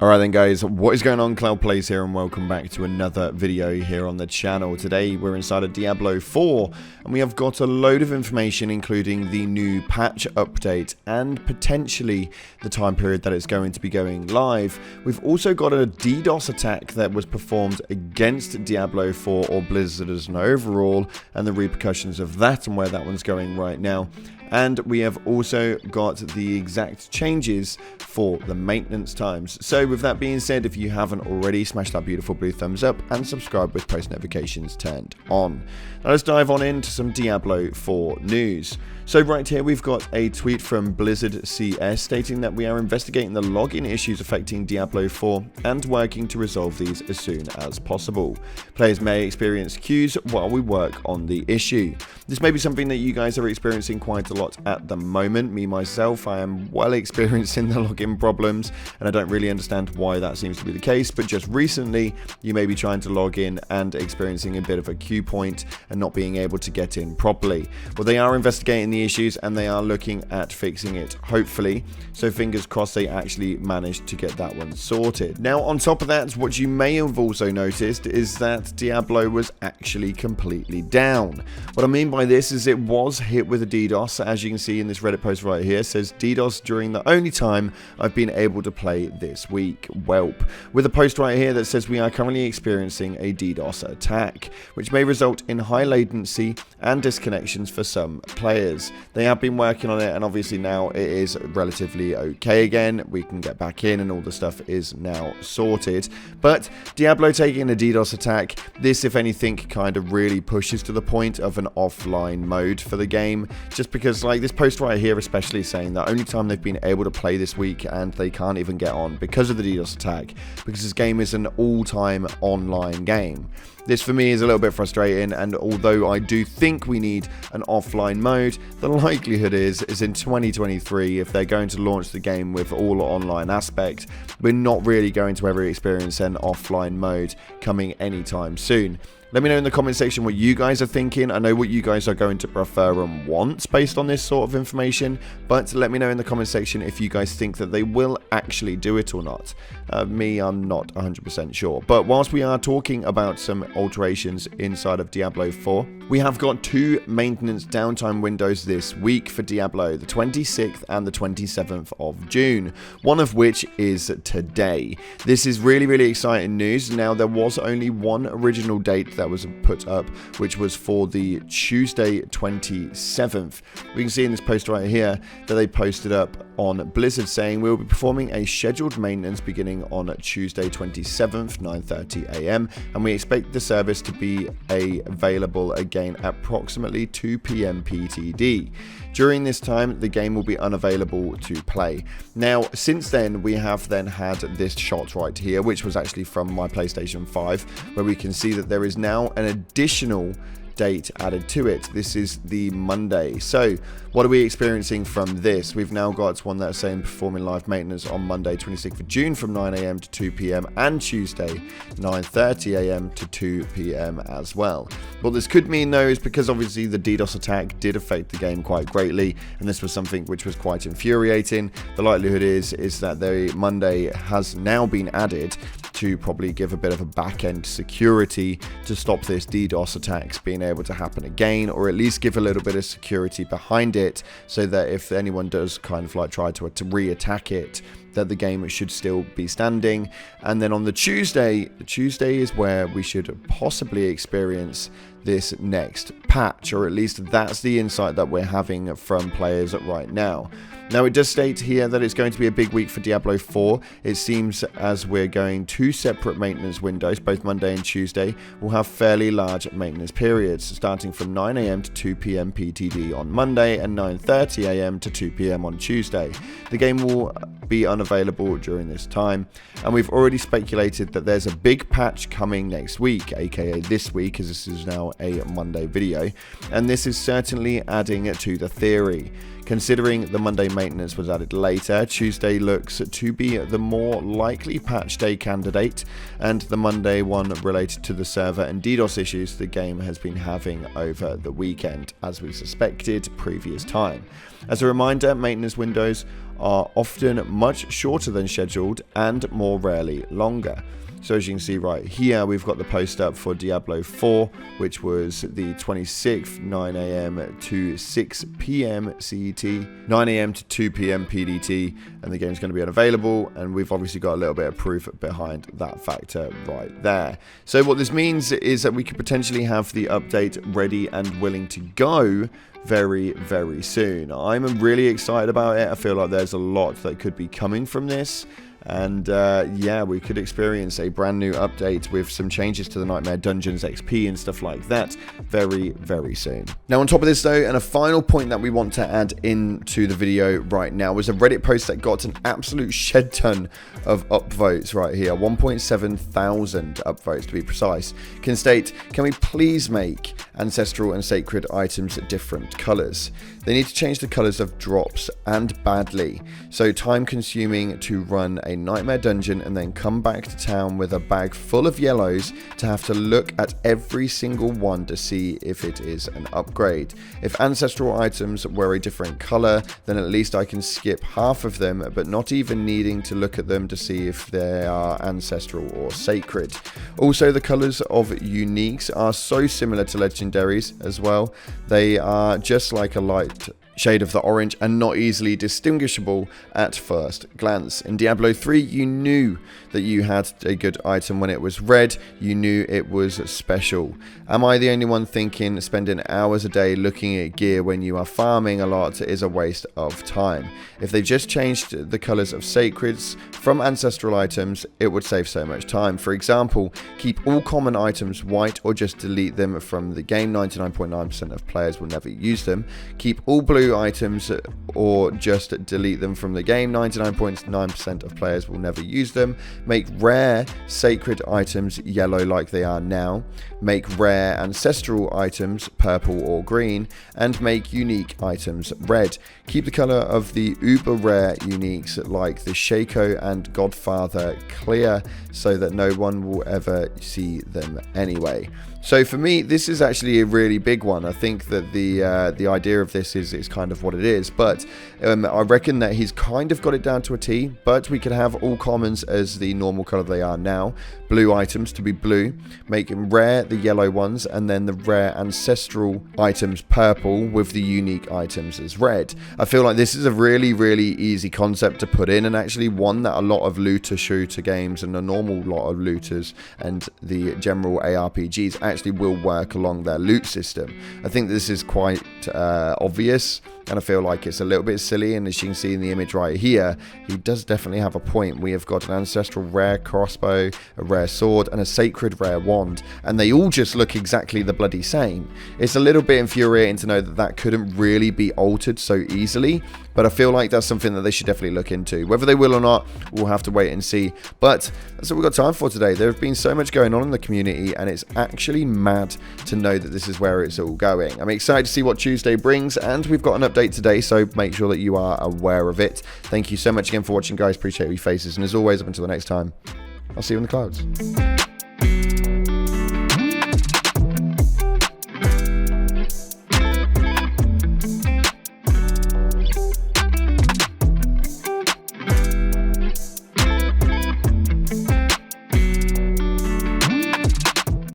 Alright then guys, what is going on? Cloud Plays here and welcome back to another video here on the channel. Today we're inside of Diablo 4 and we have got a load of information including the new patch update and potentially the time period that it's going to be going live. We've also got a DDoS attack that was performed against Diablo 4 or Blizzard as an overall and the repercussions of that and where that one's going right now. And we have also got the exact changes for the maintenance times. So with that being said, if you haven't already, smash that beautiful blue thumbs up and subscribe with post notifications turned on. Now let's dive on into some Diablo 4 news. So right here we've got a tweet from Blizzard CS stating that we are investigating the login issues affecting Diablo 4 and working to resolve these as soon as possible. Players may experience queues while we work on the issue. This may be something that you guys are experiencing quite a lot at the moment. Me myself, I am well experiencing the login problems and I don't really understand why that seems to be the case, but just recently you may be trying to log in and experiencing a bit of a queue point and not being able to get in properly. Well, they are investigating the issues and they are looking at fixing it, hopefully, so fingers crossed they actually managed to get that one sorted. Now on top of that, what you may have also noticed is that Diablo was actually completely down. What I mean by this is it was hit with a DDoS. As you can see in this Reddit post right here, it says DDoS during the only time I've been able to play this week. Welp. With a post right here that says we are currently experiencing a DDoS attack, which may result in high latency and disconnections for some players. They have been working on it and obviously now it is relatively okay again. We can get back in and all the stuff is now sorted. But Diablo taking a DDoS attack, this if anything kind of really pushes to the point of an offline mode for the game, just because like this post right here especially saying that only time they've been able to play this week and they can't even get on because of the DDoS attack, because this game is an all-time online game. This for me is a little bit frustrating, and although I do think we need an offline mode, the likelihood is in 2023, if they're going to launch the game with all online aspect, we're not really going to ever experience an offline mode coming anytime soon. Let me know in the comment section what you guys are thinking. I know what you guys are going to prefer and want based on this sort of information, but let me know in the comment section if you guys think that they will actually do it or not. Me, I'm not 100% sure. But whilst we are talking about some alterations inside of Diablo 4, we have got two maintenance downtime windows this week for Diablo, the 26th and the 27th of June, one of which is today. This is really exciting news. Now, there was only one original date that was put up, which was for the Tuesday 27th. We can see in this post right here that they posted up on Blizzard saying we will be performing a scheduled maintenance beginning on Tuesday 27th, 9:30 AM, and we expect the service to be available again at approximately 2 PM PTD. During this time, the game will be unavailable to play. Now, since then, we have then had this shot right here, which was actually from my PlayStation 5, where we can see that there is now an additional date added to it. This is the Monday. So what are we experiencing from this? We've now got one that's saying performing live maintenance on Monday 26th of June from 9 AM to 2 PM and Tuesday 9:30 AM to 2 PM as well. What this could mean though is because obviously the DDoS attack did affect the game quite greatly and this was something which was quite infuriating. The likelihood is that the Monday has now been added to probably give a bit of a back-end security to stop this DDoS attacks being able to happen again, or at least give a little bit of security behind it so that if anyone does kind of like try to re-attack it, that the game should still be standing. And then on the Tuesday is where we should possibly experience this next patch, or at least that's the insight that we're having from players right now. Now, it does state here that it's going to be a big week for Diablo 4. It seems as we're going two separate maintenance windows, both Monday and Tuesday, will have fairly large maintenance periods, starting from 9 AM to 2 PM PTD on Monday and 9:30 AM to 2 PM on Tuesday. The game will be unavailable during this time, and we've already speculated that there's a big patch coming next week, aka this week, as this is now a Monday video, and this is certainly adding to the theory. Considering the Monday maintenance was added later, Tuesday looks to be the more likely patch day candidate, and the Monday one related to the server and DDoS issues the game has been having over the weekend, as we suspected previous time. As a reminder, maintenance windows are often much shorter than scheduled and more rarely longer. So as you can see right here, we've got the post up for Diablo 4, which was the 26th, 9 AM to 6 PM CET, 9 AM to 2 PM PDT, and the game's going to be unavailable, and we've obviously got a little bit of proof behind that factor right there. So what this means is that we could potentially have the update ready and willing to go very, very soon. I'm really excited about it. I feel like there's a lot that could be coming from this. And yeah, we could experience a brand new update with some changes to the Nightmare Dungeons XP and stuff like that very, very soon. Now on top of this though, and a final point that we want to add into the video right now, was a Reddit post that got an absolute shed ton of upvotes right here, 1.7 thousand upvotes to be precise. Can state, can we please make ancestral and sacred items different colors? They need to change the colors of drops, and badly. So time consuming to run a nightmare dungeon and then come back to town with a bag full of yellows to have to look at every single one to see if it is an upgrade. If ancestral items were a different color, then at least I can skip half of them, but not even needing to look at them to see if they are ancestral or sacred. Also, the colors of uniques are so similar to legendaries as well. They are just like a light shade of the orange and not easily distinguishable at first glance. In Diablo 3, you knew that you had a good item when it was red. You knew it was special. Am I the only one thinking spending hours a day looking at gear when you are farming a lot is a waste of time? If they just changed the colors of sacreds from ancestral items, it would save so much time. For example, keep all common items white or just delete them from the game. 99.9% of players will never use them. Keep all blue items or just delete them from the game. 99.9% of players will never use them. Make rare sacred items yellow like they are now. Make rare ancestral items purple or green, and make unique items red. Keep the color of the uber rare uniques like the Shaco and Godfather clear so that no one will ever see them anyway. So for me, this is actually a really big one. I think that the idea of this is kind of what it is, but I reckon that he's kind of got it down to a T. But we could have all commons as the normal color they are now, blue items to be blue, make rare the yellow ones, and then the rare ancestral items purple with the unique items as red. I feel like this is a really, really easy concept to put in, and actually one that a lot of looter shooter games and a normal lot of looters and the general ARPGs actually will work along their loot system. I think this is quite obvious, and I feel like it's a little bit silly, and as you can see in the image right here, he does definitely have a point. We have got an ancestral rare crossbow, a rare sword, and a sacred rare wand, and they all just look exactly the bloody same. It's a little bit infuriating to know that that couldn't really be altered so easily, but I feel like that's something that they should definitely look into. Whether they will or not, we'll have to wait and see. But that's what we've got time for today. There have been so much going on in the community, and it's actually mad to know that this is where it's all going. I'm excited to see what Tuesday brings, and we've got an update today, so make sure that you are aware of it. Thank you so much again for watching, guys. Appreciate your faces, and as always, up until the next time, I'll see you in the clouds.